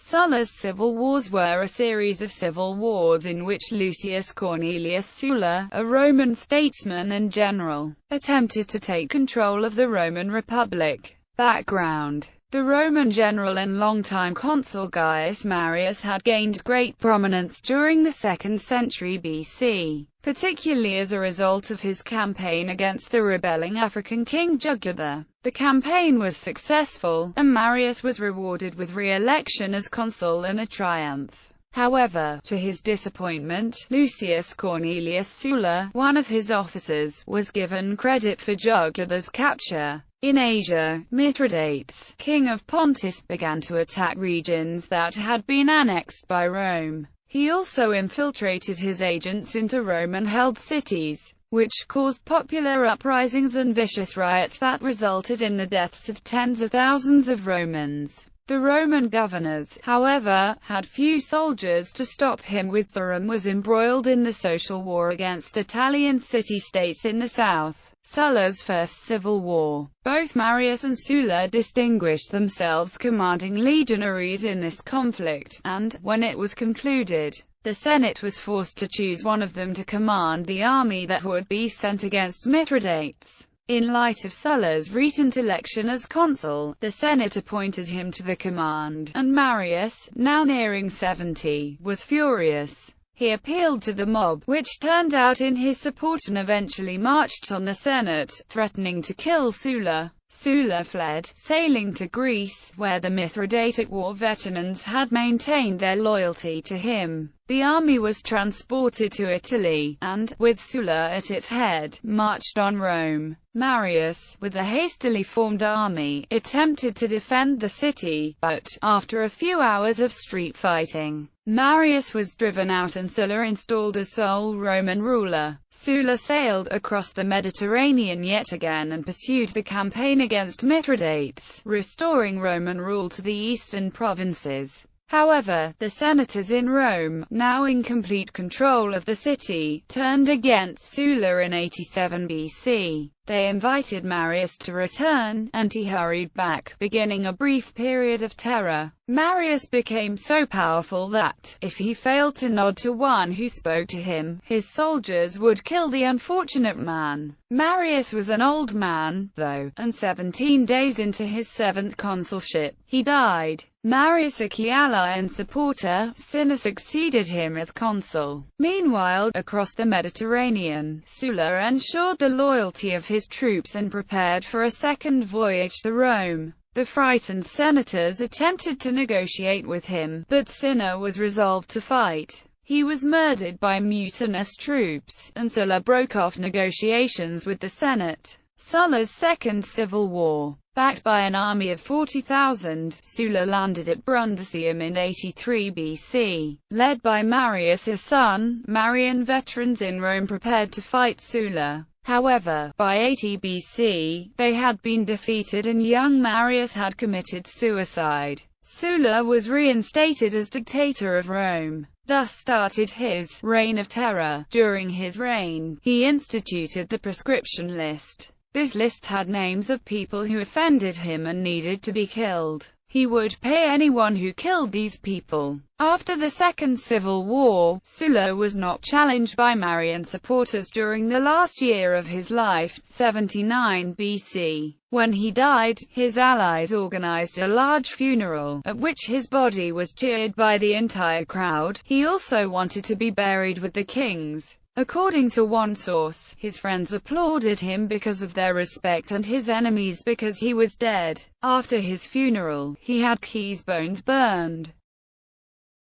Sulla's civil wars were a series of civil wars in which Lucius Cornelius Sulla, a Roman statesman and general, attempted to take control of the Roman Republic. Background: the Roman general and longtime consul Gaius Marius had gained great prominence during the 2nd century BC, particularly as a result of his campaign against the rebelling African king Jugurtha. The campaign was successful, and Marius was rewarded with re-election as consul and a triumph. However, to his disappointment, Lucius Cornelius Sulla, one of his officers, was given credit for Jugurtha's capture. In Asia, Mithridates, king of Pontus, began to attack regions that had been annexed by Rome. He also infiltrated his agents into Roman-held cities, which caused popular uprisings and vicious riots that resulted in the deaths of tens of thousands of Romans. The Roman governors, however, had few soldiers to stop him, with Rome was embroiled in the social war against Italian city-states in the south. Sulla's first civil war. Both Marius and Sulla distinguished themselves commanding legionaries in this conflict, and, when it was concluded, the Senate was forced to choose one of them to command the army that would be sent against Mithridates. In light of Sulla's recent election as consul, the Senate appointed him to the command, and Marius, now nearing 70, was furious. He appealed to the mob, which turned out in his support and eventually marched on the Senate, threatening to kill Sulla. Sulla fled, sailing to Greece, where the Mithridatic War veterans had maintained their loyalty to him. The army was transported to Italy, and, with Sulla at its head, marched on Rome. Marius, with a hastily formed army, attempted to defend the city, but, after a few hours of street fighting, Marius was driven out and Sulla installed as sole Roman ruler. Sulla sailed across the Mediterranean yet again and pursued the campaign against Mithridates, restoring Roman rule to the eastern provinces. However, the senators in Rome, now in complete control of the city, turned against Sulla in 87 BC. They invited Marius to return, and he hurried back, beginning a brief period of terror. Marius became so powerful that, if he failed to nod to one who spoke to him, his soldiers would kill the unfortunate man. Marius was an old man, though, and 17 days into his 7th consulship, he died. Marius' a key ally and supporter, Cinna succeeded him as consul. Meanwhile, across the Mediterranean, Sulla ensured the loyalty of his troops and prepared for a second voyage to Rome. The frightened senators attempted to negotiate with him, but Cinna was resolved to fight. He was murdered by mutinous troops, and Sulla broke off negotiations with the Senate. Sulla's second civil war. Backed by an army of 40,000, Sulla landed at Brundisium in 83 BC. Led by Marius' son, Marian veterans in Rome prepared to fight Sulla. However, by 80 BC, they had been defeated and young Marius had committed suicide. Sulla was reinstated as dictator of Rome. Thus started his reign of terror. During his reign, he instituted the proscription list. This list had names of people who offended him and needed to be killed. He would pay anyone who killed these people. After the Second Civil War, Sulla was not challenged by Marian supporters during the last year of his life, 79 BC. When he died, his allies organized a large funeral, at which his body was cheered by the entire crowd. He also wanted to be buried with the kings. According to one source, his friends applauded him because of their respect and his enemies because he was dead. After his funeral, he had his bones burned.